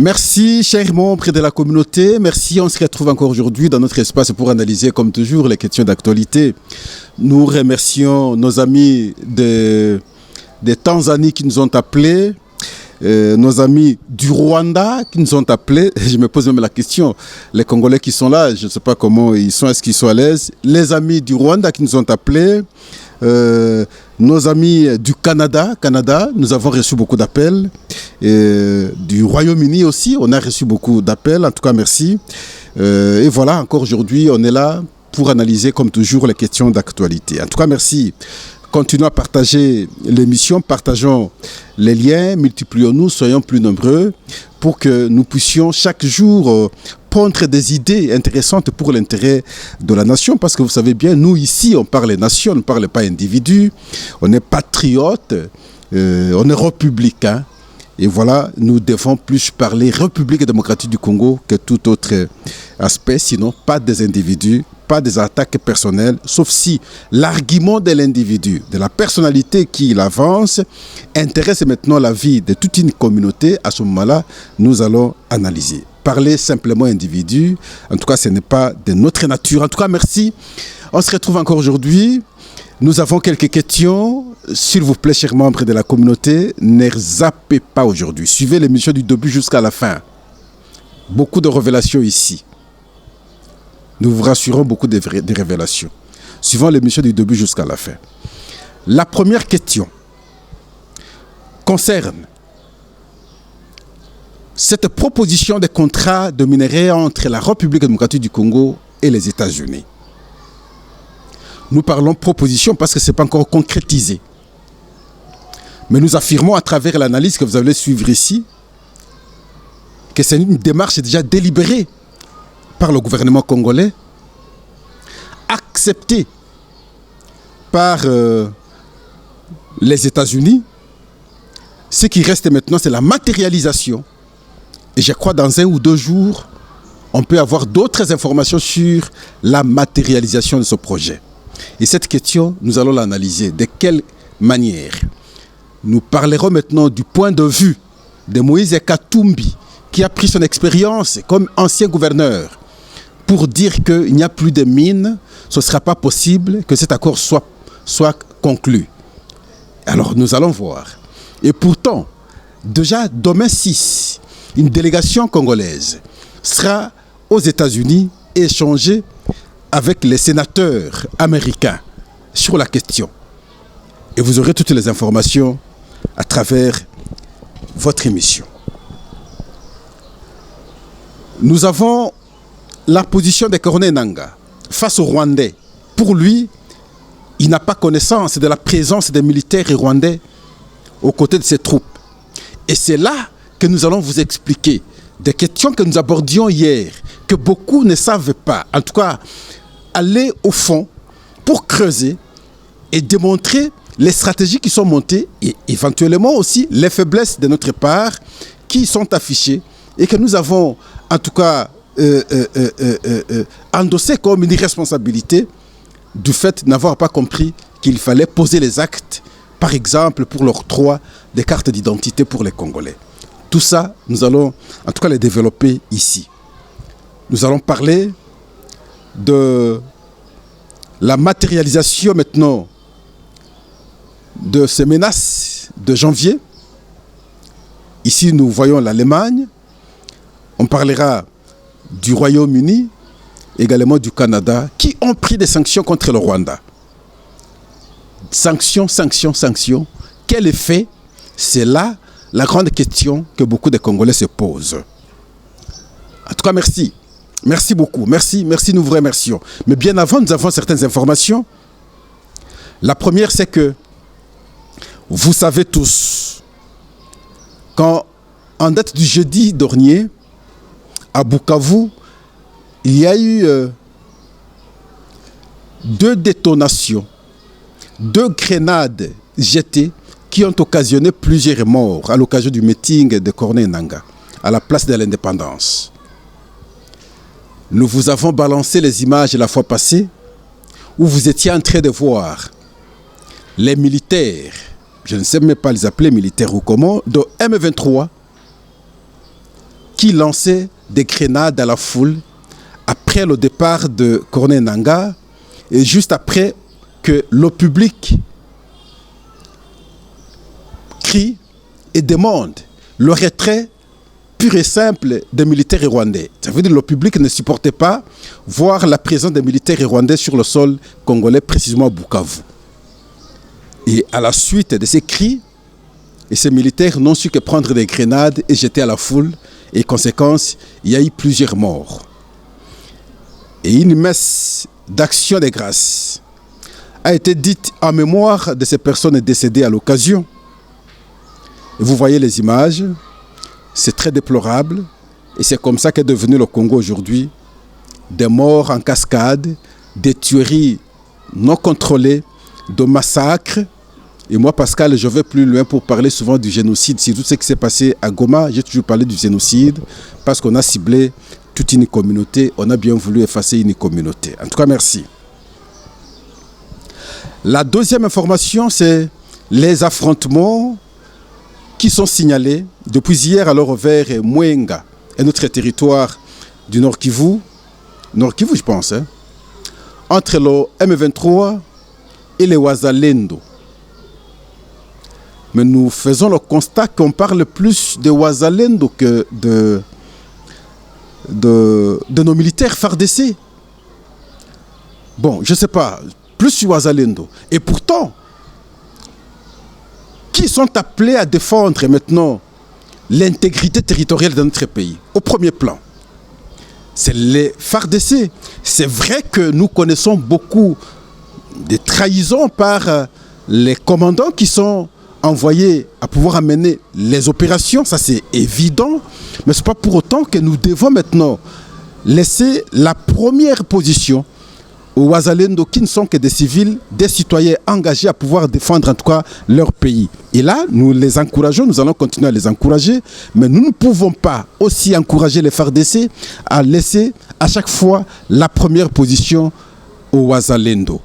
Merci, chers membres de la communauté. Merci, on se retrouve encore aujourd'hui dans notre espace pour analyser, comme toujours, les questions d'actualité. Nous remercions nos amis de Tanzanie qui nous ont appelés, nos amis du Rwanda qui nous ont appelés. Je me pose même la question, les Congolais qui sont là, je ne sais pas comment ils sont, est-ce qu'ils sont à l'aise. Les amis du Rwanda qui nous ont appelés. Nos amis du Canada, nous avons reçu beaucoup d'appels. Du Royaume-Uni aussi, on a reçu beaucoup d'appels. En tout cas, merci. Et voilà, encore aujourd'hui, on est là pour analyser, comme toujours, les questions d'actualité. En tout cas, merci. Continuons à partager l'émission, partageons les liens, multiplions-nous, soyons plus nombreux pour que nous puissions chaque jour pondre des idées intéressantes pour l'intérêt de la nation. Parce que vous savez bien, nous ici, on parle nation, on ne parle pas individu, on est patriote, on est républicain. Et voilà, nous devons plus parler République démocratique du Congo que tout autre aspect, sinon pas des individus, pas des attaques personnelles, sauf si l'argument de l'individu, de la personnalité qui avance, intéresse maintenant la vie de toute une communauté. À ce moment-là, nous allons analyser. Parler simplement individu, en tout cas, ce n'est pas de notre nature. En tout cas, merci. On se retrouve encore aujourd'hui. Nous avons quelques questions. S'il vous plaît, chers membres de la communauté, ne zappez pas aujourd'hui. Suivez l'émission du début jusqu'à la fin. Beaucoup de révélations ici. Nous vous rassurons, beaucoup de révélations. Suivons l'émission du début jusqu'à la fin. La première question concerne cette proposition de contrat de minerais entre la République démocratique du Congo et les États-Unis. Nous parlons proposition parce que ce n'est pas encore concrétisé. Mais nous affirmons à travers l'analyse que vous allez suivre ici que c'est une démarche déjà délibérée par le gouvernement congolais, acceptée par les États-Unis. Ce qui reste maintenant, c'est la matérialisation. Et je crois dans 1 ou 2 jours, on peut avoir d'autres informations sur la matérialisation de ce projet. Et cette question, nous allons l'analyser. De quelle manière? Nous parlerons maintenant du point de vue de Moïse Katumbi, qui a pris son expérience comme ancien gouverneur pour dire qu'il n'y a plus de mines, ce ne sera pas possible que cet accord soit conclu. Alors nous allons voir. Et pourtant, déjà demain 6, une délégation congolaise sera aux États-Unis et échanger avec les sénateurs américains sur la question. Et vous aurez toutes les informations à travers votre émission. Nous avons la position de Corneille Nangaa face aux Rwandais. Pour lui, il n'a pas connaissance de la présence des militaires rwandais aux côtés de ses troupes. Et c'est là que nous allons vous expliquer des questions que nous abordions hier, que beaucoup ne savent pas. En tout cas, aller au fond pour creuser et démontrer les stratégies qui sont montées et éventuellement aussi les faiblesses de notre part qui sont affichées et que nous avons en tout cas endossé comme une irresponsabilité du fait de n'avoir pas compris qu'il fallait poser les actes, par exemple pour l'octroi des cartes d'identité pour les Congolais. Tout ça, nous allons en tout cas les développer ici. Nous allons parler de la matérialisation maintenant de ces menaces de janvier. Ici, nous voyons l'Allemagne. On parlera du Royaume-Uni, également du Canada, qui ont pris des sanctions contre le Rwanda. Sanctions, sanctions, sanctions. Quel effet? C'est là la grande question que beaucoup de Congolais se posent. En tout cas, merci. Merci beaucoup. Merci, nous vous remercions. Mais bien avant, nous avons certaines informations. La première, c'est que vous savez tous qu'en date du jeudi dernier, à Bukavu, il y a eu 2 détonations, 2 grenades jetées qui ont occasionné plusieurs morts à l'occasion du meeting de Corneille Nangaa à la place de l'Indépendance. Nous vous avons balancé les images la fois passée où vous étiez en train de voir les militaires, je ne sais même pas les appeler militaires ou comment, de M23 qui lançait des grenades à la foule après le départ de Corneille Nangaa et juste après que le public crie et demande le retrait pur et simple des militaires rwandais. Ça veut dire que le public ne supportait pas voir la présence des militaires rwandais sur le sol congolais, précisément à Bukavu. Et à la suite de ces cris, et ces militaires n'ont su que prendre des grenades et jeter à la foule. Et conséquence, il y a eu plusieurs morts. Et une messe d'action de grâce a été dite en mémoire de ces personnes décédées à l'occasion. Vous voyez les images, c'est très déplorable. Et c'est comme ça qu'est devenu le Congo aujourd'hui. Des morts en cascade, des tueries non contrôlées, de massacres. Et moi, Pascal, je vais plus loin pour parler souvent du génocide. C'est tout ce qui s'est passé à Goma. J'ai toujours parlé du génocide parce qu'on a ciblé toute une communauté. On a bien voulu effacer une communauté. En tout cas, merci. La deuxième information, c'est les affrontements qui sont signalés depuis hier alors vers Mwenga et notre territoire du Nord Kivu, je pense, hein, entre le M23 et les Wazalendo. Mais nous faisons le constat qu'on parle plus de Wazalendo que de nos militaires FARDC. Bon, je ne sais pas, plus sur Wazalendo. Et pourtant, qui sont appelés à défendre maintenant l'intégrité territoriale de notre pays, au premier plan? C'est les FARDC. C'est vrai que nous connaissons beaucoup de trahisons par les commandants qui sont envoyés à pouvoir amener les opérations, ça c'est évident, mais ce n'est pas pour autant que nous devons maintenant laisser la première position aux Wazalendo qui ne sont que des civils, des citoyens engagés à pouvoir défendre en tout cas leur pays. Et là, nous les encourageons, nous allons continuer à les encourager, mais nous ne pouvons pas aussi encourager les FARDC à laisser à chaque fois la première position aux Wazalendo.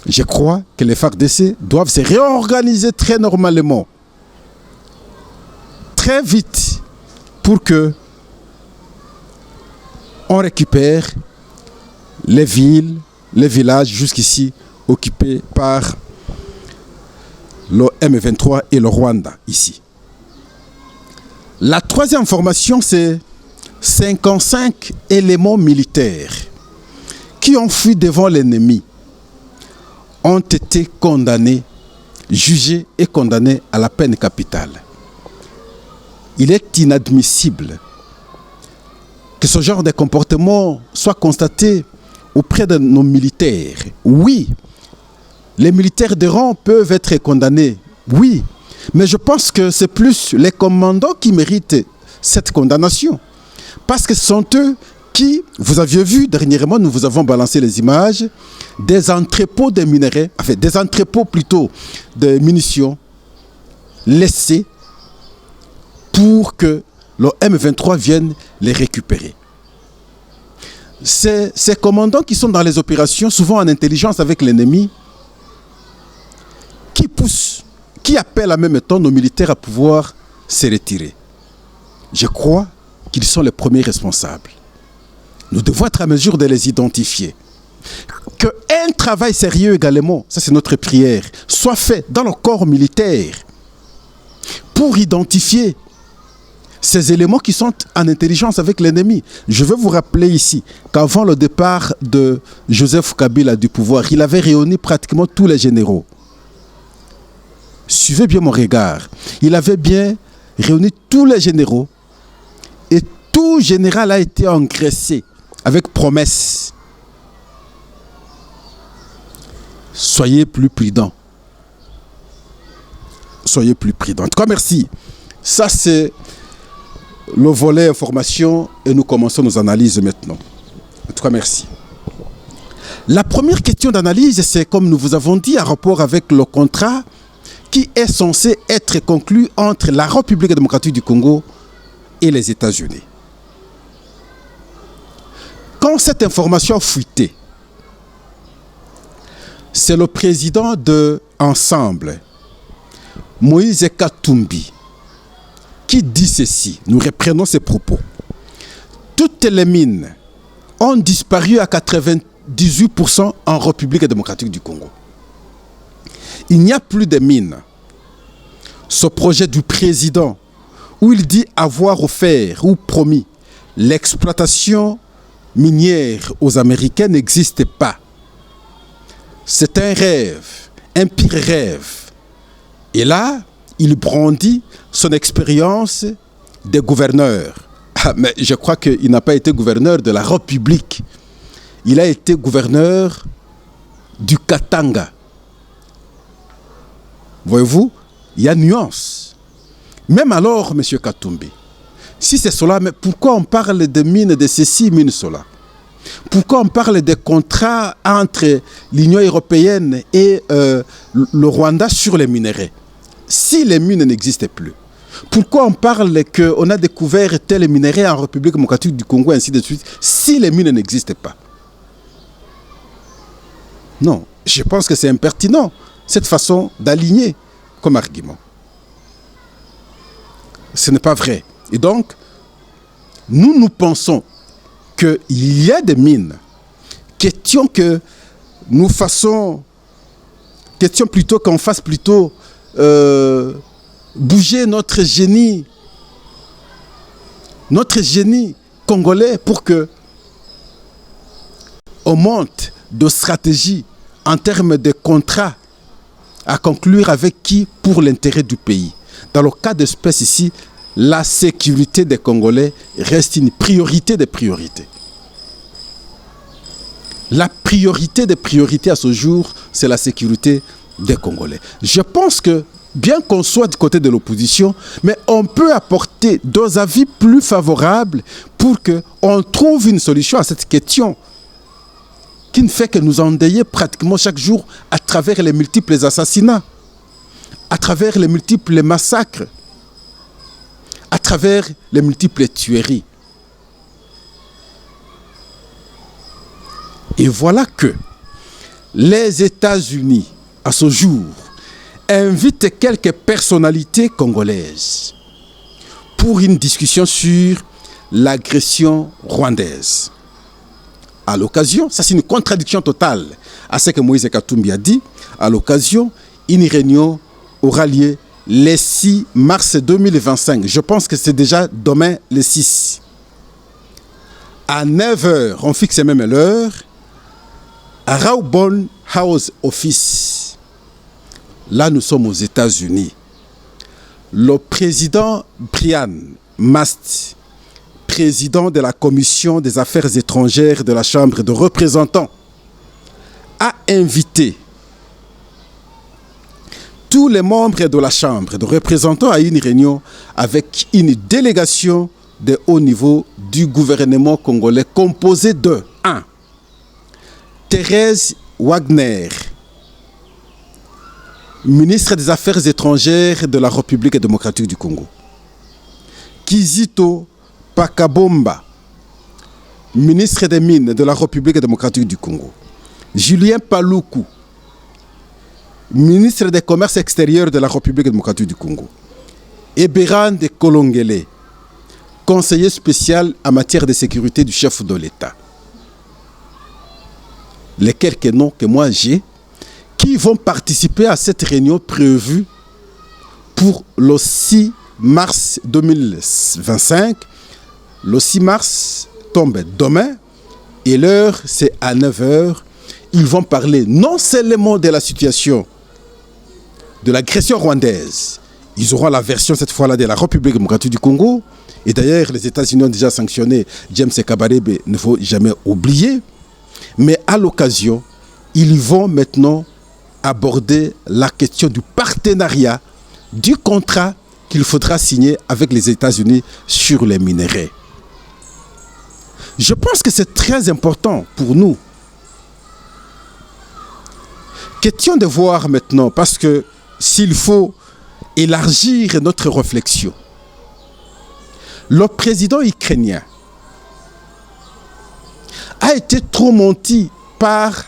Je crois que les FARDC doivent se réorganiser très normalement, très vite, pour que on récupère les villes, les villages jusqu'ici occupés par le M23 et le Rwanda ici. La troisième information, c'est 55 éléments militaires qui ont fui devant l'ennemi ont été condamnés, jugés et condamnés à la peine capitale. Il est inadmissible que ce genre de comportement soit constaté auprès de nos militaires. Oui, les militaires de rang peuvent être condamnés, oui, mais je pense que c'est plus les commandants qui méritent cette condamnation. Parce que ce sont eux qui, vous aviez vu dernièrement, nous vous avons balancé les images, des entrepôts de minerais, enfin des entrepôts plutôt de munitions laissés pour que le M23 vienne les récupérer. C'est ces commandants qui sont dans les opérations, souvent en intelligence avec l'ennemi, qui poussent, qui appellent en même temps nos militaires à pouvoir se retirer. Je crois qu'ils sont les premiers responsables. Nous devons être à mesure de les identifier. Qu'un travail sérieux également, ça c'est notre prière, soit fait dans le corps militaire pour identifier ces éléments qui sont en intelligence avec l'ennemi. Je veux vous rappeler ici qu'avant le départ de Joseph Kabila du pouvoir, il avait réuni pratiquement tous les généraux. Suivez bien mon regard. Il avait bien réuni tous les généraux et tout général a été engraissé avec promesse. Soyez plus prudents. Soyez plus prudents. En tout cas, merci. Ça, c'est le volet information et nous commençons nos analyses maintenant. En tout cas, merci. La première question d'analyse, c'est comme nous vous avons dit, en rapport avec le contrat qui est censé être conclu entre la République démocratique du Congo et les États-Unis. Quand cette information a fuité, c'est le président de Ensemble, Moïse Katumbi, qui dit ceci. Nous reprenons ses propos. toutes les mines ont disparu à 98% en République démocratique du Congo. Il n'y a plus de mines. Ce projet du président, où il dit avoir offert ou promis l'exploitation minière aux Américains, n'existe pas. C'est un rêve, un pire rêve. Et là, il brandit son expérience de gouverneur. Ah, mais je crois qu'il n'a pas été gouverneur de la République. Il a été gouverneur du Katanga. Voyez-vous, il y a nuance. Même alors, M. Katumbi, si c'est cela, mais pourquoi on parle de mines de ceci, mines cela? Pourquoi on parle des contrats entre l'Union européenne et le Rwanda sur les minerais? Si les mines n'existaient plus, pourquoi on parle qu'on a découvert tel minerai en République démocratique du Congo, ainsi de suite, si les mines n'existaient pas? Non, je pense que c'est impertinent, cette façon d'aligner comme argument. Ce n'est pas vrai. Et donc, nous pensons qu'il y a des mines. Question que nous fassions, question plutôt qu'on fasse plutôt bouger notre génie congolais pour que on monte de stratégie en termes de contrats à conclure avec qui pour l'intérêt du pays. Dans le cas d'espèce ici, la sécurité des Congolais reste une priorité des priorités. La priorité des priorités à ce jour, c'est la sécurité des Congolais. Je pense que, bien qu'on soit du côté de l'opposition, mais on peut apporter des avis plus favorables pour qu'on trouve une solution à cette question qui ne fait que nous endeuiller pratiquement chaque jour à travers les multiples assassinats, à travers les multiples massacres, à travers les multiples tueries. Et voilà que les États-Unis, à ce jour, invitent quelques personnalités congolaises pour une discussion sur l'agression rwandaise. À l'occasion, ça c'est une contradiction totale à ce que Moïse Katumbi a dit, à l'occasion, une réunion aura lieu le 6 mars 2025. Je pense que c'est déjà demain le 6. À 9h, on fixe même l'heure, à Raubon House Office. Là, nous sommes aux États-Unis. Le président Brian Mast, président de la Commission des Affaires étrangères de la Chambre de représentants, a invité tous les membres de la Chambre de représentants à une réunion avec une délégation de haut niveau du gouvernement congolais composée de 1. Thérèse Wagner, ministre des Affaires étrangères de la République démocratique du Congo. Kizito Pakabomba, ministre des Mines de la République démocratique du Congo. Julien Paluku, ministre des Commerces extérieurs de la République démocratique du Congo. Et Béran Kolongele, conseiller spécial en matière de sécurité du chef de l'État. Les quelques noms que moi j'ai, qui vont participer à cette réunion prévue pour le 6 mars 2025. Le 6 mars tombe demain et l'heure c'est à 9h. Ils vont parler non seulement de la situation de l'agression rwandaise. Ils auront la version cette fois-là de la République démocratique du Congo. Et d'ailleurs, les États-Unis ont déjà sanctionné James Kabarebe, il ne faut jamais oublier. Mais à l'occasion, ils vont maintenant aborder la question du partenariat, du contrat qu'il faudra signer avec les États-Unis sur les minerais. Je pense que c'est très important pour nous. Question de voir maintenant, parce que s'il faut élargir notre réflexion, le président ukrainien a été trop menti par,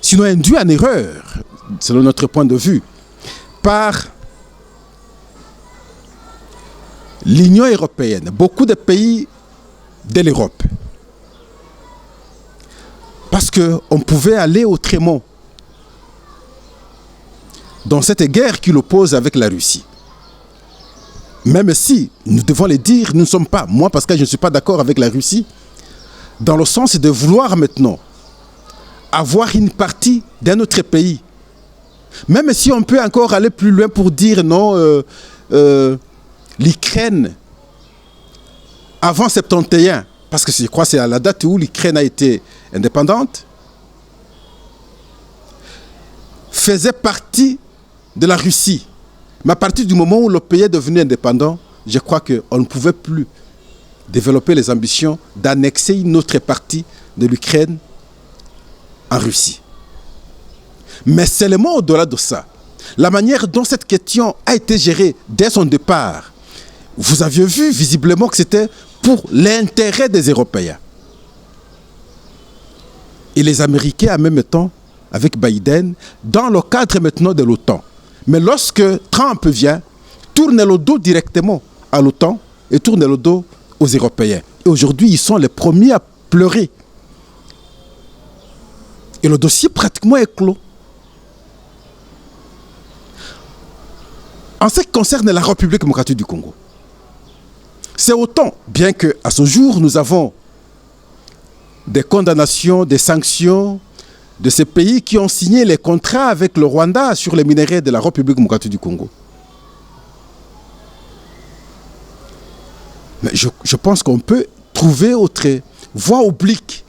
sinon induit en erreur, selon notre point de vue, par l'Union européenne. Beaucoup de pays de l'Europe. Parce qu'on pouvait aller autrement dans cette guerre qui l'oppose avec la Russie. Même si, nous devons le dire, nous ne sommes pas, moi parce que je ne suis pas d'accord avec la Russie, dans le sens de vouloir maintenant avoir une partie d'un autre pays. Même si on peut encore aller plus loin pour dire non, l'Ukraine, avant 71, parce que je crois que c'est à la date où l'Ukraine a été indépendante, faisait partie de la Russie. Mais à partir du moment où le pays est devenu indépendant, je crois qu'on ne pouvait plus développer les ambitions d'annexer une autre partie de l'Ukraine en Russie. Mais seulement au-delà de ça, la manière dont cette question a été gérée dès son départ, vous aviez vu visiblement que c'était pour l'intérêt des Européens. Et les Américains en même temps, avec Biden, dans le cadre maintenant de l'OTAN. Mais lorsque Trump vient, tourne le dos directement à l'OTAN et tourne le dos aux Européens. Et aujourd'hui, ils sont les premiers à pleurer. Et le dossier pratiquement est clos. En ce qui concerne la République démocratique du Congo, c'est autant, bien qu'à ce jour, nous avons des condamnations, des sanctions de ces pays qui ont signé les contrats avec le Rwanda sur les minerais de la République démocratique du Congo. Mais je pense qu'on peut trouver autre voie oblique.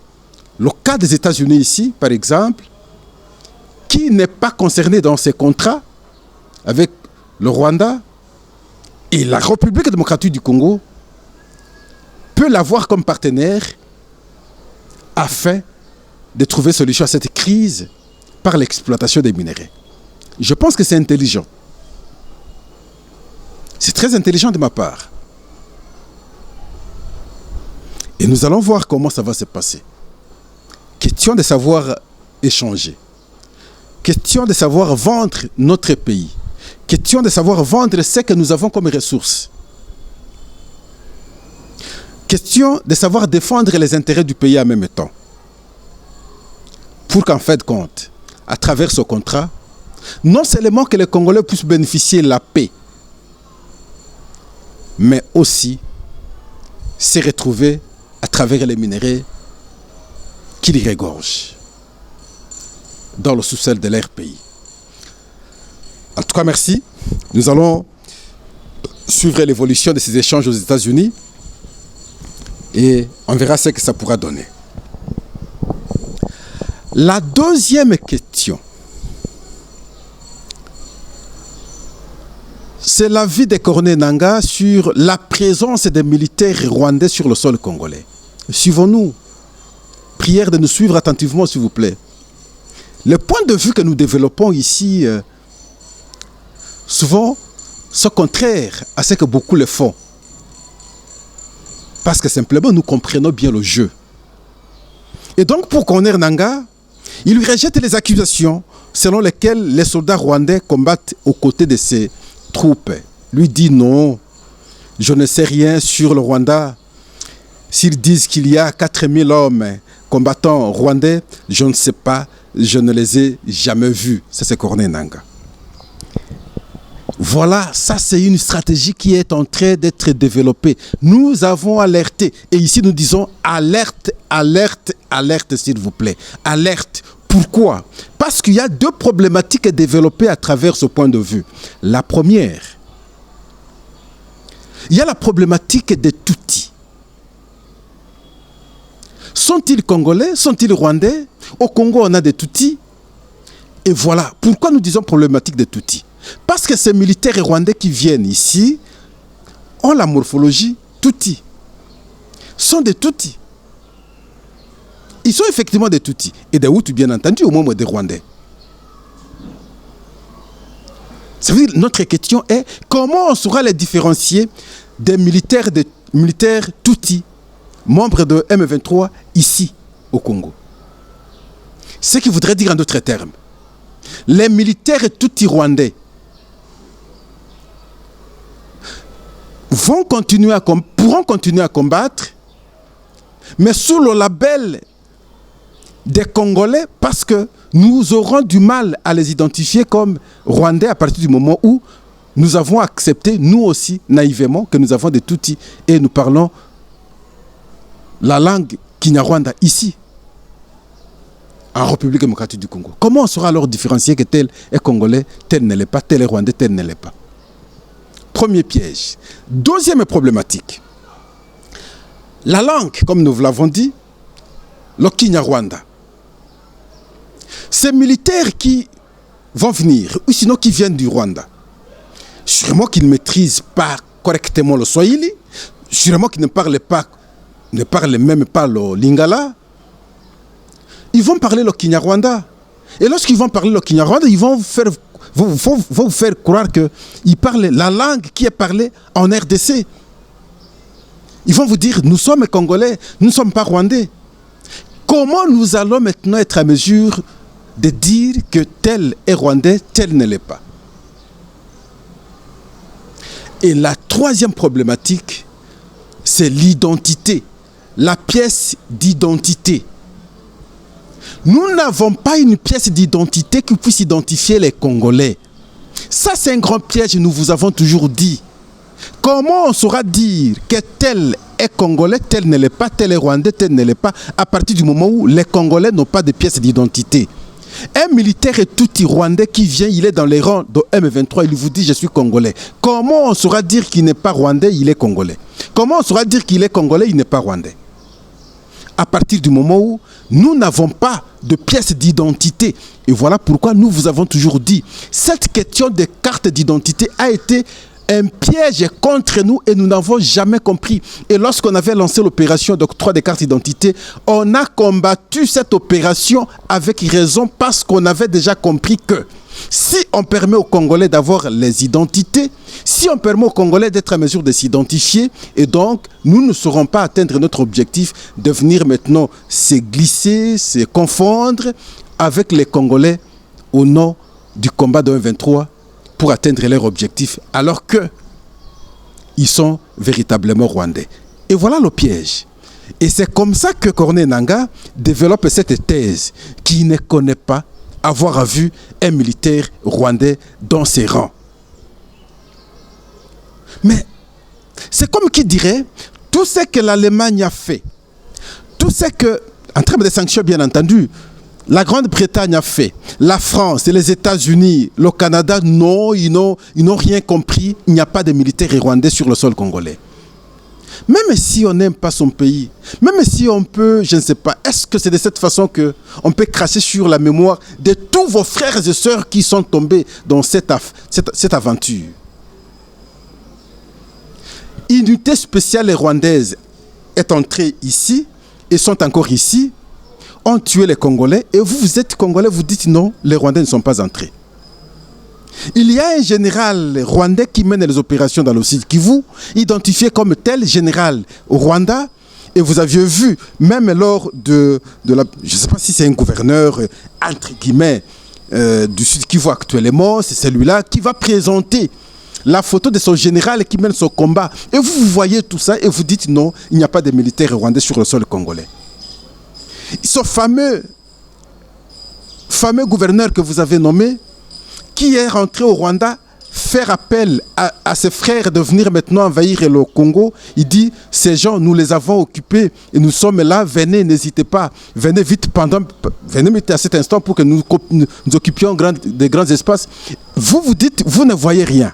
Le cas des États-Unis ici, par exemple, qui n'est pas concerné dans ces contrats avec le Rwanda et la République démocratique du Congo, peut l'avoir comme partenaire afin de trouver solution à cette crise par l'exploitation des minerais. Je pense que c'est intelligent. C'est très intelligent de ma part. Et nous allons voir comment ça va se passer. Question de savoir échanger. Question de savoir vendre notre pays. Question de savoir vendre ce que nous avons comme ressources. Question de savoir défendre les intérêts du pays en même temps. Pour qu'en fait de compte, à travers ce contrat, non seulement que les Congolais puissent bénéficier de la paix, mais aussi se retrouver à travers les minéraux qu'ils regorgent dans le sous-sol de leur pays. En tout cas, merci. Nous allons suivre l'évolution de ces échanges aux États-Unis et on verra ce que ça pourra donner. La deuxième question, c'est l'avis de Corneille Nangaa sur la présence des militaires rwandais sur le sol congolais. Suivons-nous. Prière de nous suivre attentivement, s'il vous plaît. Le point de vue que nous développons ici, souvent, sont contraires à ce que beaucoup le font. Parce que simplement, nous comprenons bien le jeu. Et donc, pour Corneille Nangaa, il lui rejette les accusations selon lesquelles les soldats rwandais combattent aux côtés de ses troupes. Lui dit non, je ne sais rien sur le Rwanda. S'ils disent qu'il y a 4000 hommes combattants rwandais, je ne sais pas, je ne les ai jamais vus. Ça, c'est Corneille Nangaa. Voilà, ça c'est une stratégie qui est en train d'être développée. Nous avons alerté. Et ici nous disons alerte, alerte, alerte s'il vous plaît. Alerte. Pourquoi? Parce qu'il y a deux problématiques développées à travers ce point de vue. La première, il y a la problématique des Tutsis. Sont-ils congolais? Sont-ils rwandais? Au Congo, on a des Tutsis. Et voilà. Pourquoi nous disons problématique des Tutsis? Parce que ces militaires rwandais qui viennent ici ont la morphologie Tutsi. Sont des Tutsis. Ils sont effectivement des Tutsis. Et des Hutus, bien entendu, au moins des Rwandais. Ça veut dire, notre question est comment on saura les différencier des militaires Tutsis, membres de M23, ici, au Congo. Ce qui voudrait dire en d'autres termes, les militaires Tutsis rwandais pourront continuer à combattre mais sous le label des Congolais, parce que nous aurons du mal à les identifier comme Rwandais à partir du moment où nous avons accepté, nous aussi, naïvement, que nous avons des Tutsis et nous parlons la langue Kinyarwanda ici, en République démocratique du Congo. Comment on saura alors différencier que tel est Congolais, tel ne l'est pas, tel est Rwandais, tel ne l'est pas? Premier piège. Deuxième problématique. La langue, comme nous l'avons dit, le Kinyarwanda. Ces militaires qui vont venir, ou sinon qui viennent du Rwanda, sûrement qu'ils ne maîtrisent pas correctement le Swahili, sûrement qu'ils ne parlent même pas le Lingala. Ils vont parler le Kinyarwanda. Et lorsqu'ils vont parler le Kinyarwanda, ils vont vous faire croire qu'ils parlent la langue qui est parlée en RDC. Ils vont vous dire, nous sommes Congolais, nous ne sommes pas Rwandais. Comment nous allons maintenant être à mesure de dire que tel est Rwandais, tel ne l'est pas? Et la troisième problématique, c'est l'identité, la pièce d'identité. Nous n'avons pas une pièce d'identité qui puisse identifier les Congolais. Ça, c'est un grand piège, nous vous avons toujours dit. Comment on saura dire que tel est Congolais, tel ne l'est pas, tel est Rwandais, tel ne l'est pas, à partir du moment où les Congolais n'ont pas de pièce d'identité? Un militaire est tout Rwandais qui vient, il est dans les rangs de M23, il vous dit je suis Congolais. Comment on saura dire qu'il n'est pas Rwandais, il est Congolais? Comment on saura dire qu'il est Congolais, il n'est pas Rwandais? À partir du moment où nous n'avons pas de pièce d'identité. Et voilà pourquoi nous vous avons toujours dit, cette question des cartes d'identité a été un piège contre nous et nous n'avons jamais compris. Et lorsqu'on avait lancé l'opération d'octroi des cartes d'identité, on a combattu cette opération avec raison parce qu'on avait déjà compris que si on permet aux Congolais d'avoir les identités, si on permet aux Congolais d'être à mesure de s'identifier, et donc nous ne saurons pas atteindre notre objectif de venir maintenant se glisser, se confondre avec les Congolais au nom du combat de 23 pour atteindre leur objectif, alors que ils sont véritablement rwandais. Et voilà le piège. Et c'est comme ça que Corneille Nangaa développe cette thèse qui ne connaît pas avoir vu un militaire rwandais dans ses rangs. Mais c'est comme qui dirait, tout ce que l'Allemagne a fait, tout ce que, en termes de sanctions bien entendu, la Grande-Bretagne a fait, la France et les États-Unis, le Canada, non, ils n'ont rien compris. Il n'y a pas de militaires rwandais sur le sol congolais. Même si on n'aime pas son pays, même si on peut, je ne sais pas, est-ce que c'est de cette façon qu'on peut cracher sur la mémoire de tous vos frères et sœurs qui sont tombés dans cette aventure? Une unité spéciale rwandaise est entrée ici et sont encore ici, ont tué les Congolais, et vous êtes Congolais, vous dites non, les Rwandais ne sont pas entrés. Il y a un général rwandais qui mène les opérations dans le sud Kivu, identifié comme tel général au Rwanda, et vous aviez vu, même lors de la... Je ne sais pas si c'est un gouverneur, entre guillemets, du sud Kivu actuellement, c'est celui-là qui va présenter la photo de son général qui mène son combat. Et vous voyez tout ça, et vous dites non, il n'y a pas de militaires rwandais sur le sol congolais. Ce fameux gouverneur que vous avez nommé, qui est rentré au Rwanda, faire appel à ses frères de venir maintenant envahir le Congo, il dit, ces gens, nous les avons occupés et nous sommes là, venez, n'hésitez pas, venez vite à cet instant pour que nous occupions des grands espaces. Vous dites, vous ne voyez rien.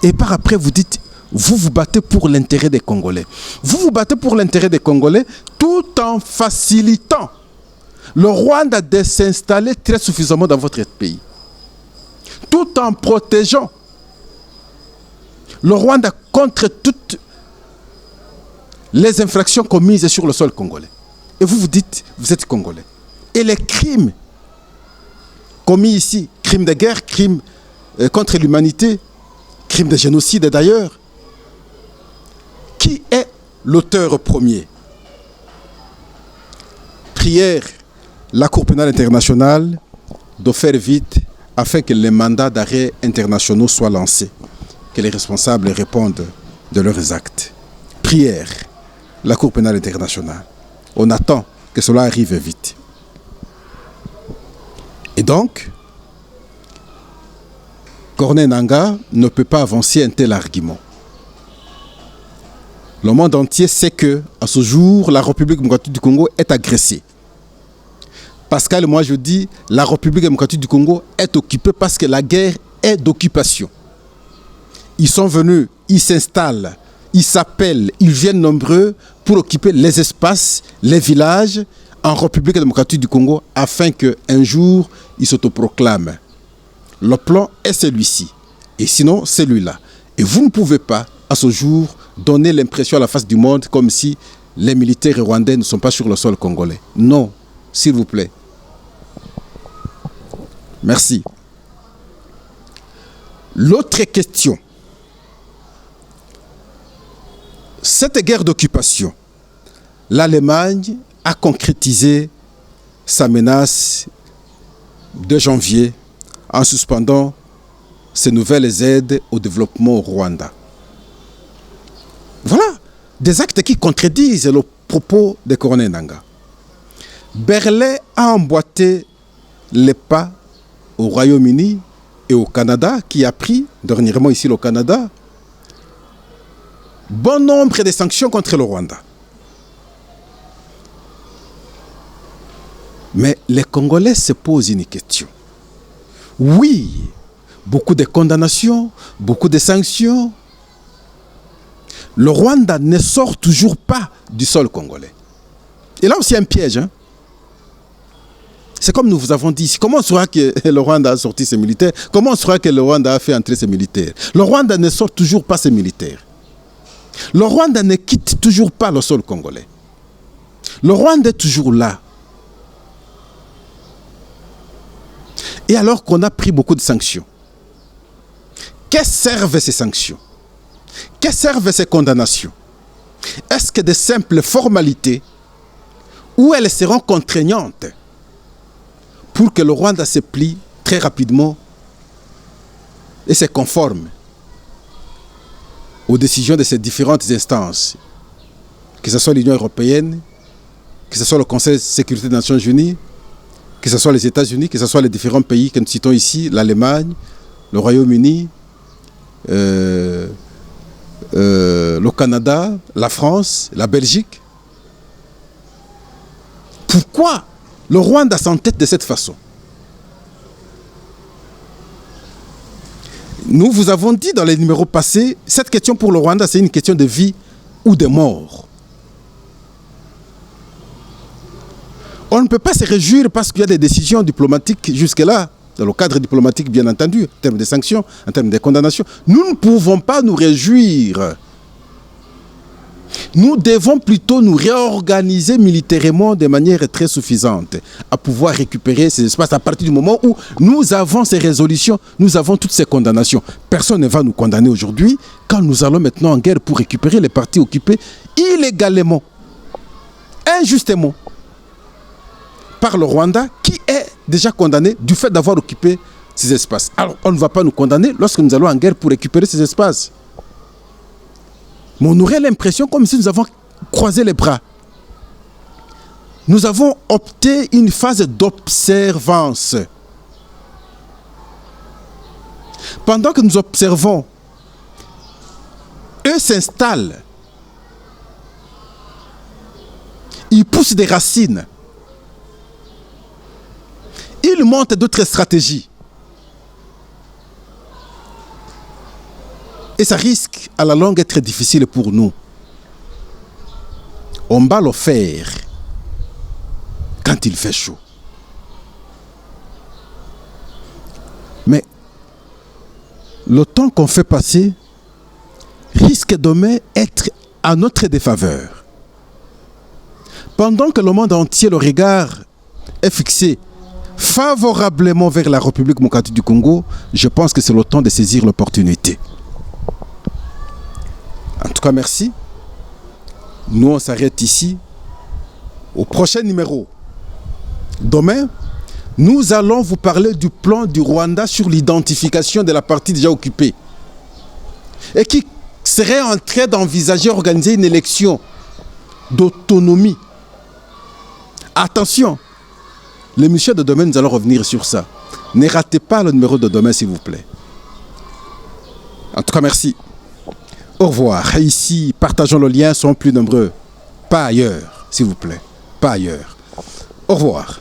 Et par après, vous dites, vous vous battez pour l'intérêt des Congolais. Vous vous battez pour l'intérêt des Congolais tout en facilitant le Rwanda de s'installer très suffisamment dans votre pays. Tout en protégeant le Rwanda contre toutes les infractions commises sur le sol congolais. Et vous vous dites, vous êtes Congolais. Et les crimes commis ici, crimes de guerre, crimes contre l'humanité, crimes de génocide d'ailleurs, qui est l'auteur premier? Prière la Cour pénale internationale de faire vite afin que les mandats d'arrêt internationaux soient lancés, que les responsables répondent de leurs actes. Prière la Cour pénale internationale. On attend que cela arrive vite. Et donc, Corneille Nangaa ne peut pas avancer un tel argument. Le monde entier sait que, à ce jour, la République démocratique du Congo est agressée. Pascal et moi je dis, la République démocratique du Congo est occupée parce que la guerre est d'occupation. Ils sont venus, ils s'installent, ils s'appellent, ils viennent nombreux pour occuper les espaces, les villages en République démocratique du Congo afin qu'un jour, ils s'autoproclament. Le plan est celui-ci, et sinon celui-là. Et vous ne pouvez pas, à ce jour, donner l'impression à la face du monde comme si les militaires rwandais ne sont pas sur le sol congolais. Non, s'il vous plaît. Merci. L'autre question. Cette guerre d'occupation, l'Allemagne a concrétisé sa menace de janvier en suspendant ses nouvelles aides au développement au Rwanda. Voilà, des actes qui contredisent le propos de Corneille Nangaa. Berlin a emboîté les pas au Royaume-Uni et au Canada, qui a pris, dernièrement ici au Canada, bon nombre de sanctions contre le Rwanda. Mais les Congolais se posent une question. Oui, beaucoup de condamnations, beaucoup de sanctions. Le Rwanda ne sort toujours pas du sol congolais. Et là aussi un piège. Hein? C'est comme nous vous avons dit, comment on saura que le Rwanda a sorti ses militaires? Comment on saura que le Rwanda a fait entrer ses militaires? Le Rwanda ne sort toujours pas ses militaires. Le Rwanda ne quitte toujours pas le sol congolais. Le Rwanda est toujours là. Et alors qu'on a pris beaucoup de sanctions. Que servent ces sanctions? Que servent ces condamnations? Est-ce que de simples formalités ou elles seront contraignantes pour que le Rwanda se plie très rapidement et se conforme aux décisions de ces différentes instances, que ce soit l'Union européenne, que ce soit le Conseil de sécurité des Nations Unies, que ce soit les États-Unis, que ce soit les différents pays que nous citons ici, l'Allemagne, le Royaume-Uni, le Canada, la France, la Belgique. Pourquoi le Rwanda s'entête de cette façon? Nous vous avons dit dans les numéros passés, cette question pour le Rwanda, c'est une question de vie ou de mort. On ne peut pas se réjouir parce qu'il y a des décisions diplomatiques jusque-là, dans le cadre diplomatique bien entendu, en termes de sanctions, en termes de condamnations. Nous ne pouvons pas nous réjouir. Nous devons plutôt nous réorganiser militairement de manière très suffisante à pouvoir récupérer ces espaces à partir du moment où nous avons ces résolutions, nous avons toutes ces condamnations. Personne ne va nous condamner aujourd'hui quand nous allons maintenant en guerre pour récupérer les parties occupées illégalement, injustement, par le Rwanda qui est déjà condamné du fait d'avoir occupé ces espaces. Alors on ne va pas nous condamner lorsque nous allons en guerre pour récupérer ces espaces. Mais on aurait l'impression comme si nous avons croisé les bras. Nous avons opté une phase d'observance. Pendant que nous observons, eux s'installent. Ils poussent des racines. Ils montent d'autres stratégies. Et ça risque à la longue d'être difficile pour nous. On va le faire quand il fait chaud. Mais le temps qu'on fait passer risque demain d'être à notre défaveur. Pendant que le monde entier, le regard est fixé favorablement vers la République démocratique du Congo, je pense que c'est le temps de saisir l'opportunité. En tout cas, merci. Nous, on s'arrête ici. Au prochain numéro, demain, nous allons vous parler du plan du Rwanda sur l'identification de la partie déjà occupée. Et qui serait en train d'envisager organiser une élection d'autonomie. Attention, l'émission de demain, nous allons revenir sur ça. Ne ratez pas le numéro de demain, s'il vous plaît. En tout cas, merci. Au revoir. Ici, partageons le lien, sont plus nombreux. Pas ailleurs, s'il vous plaît. Pas ailleurs. Au revoir.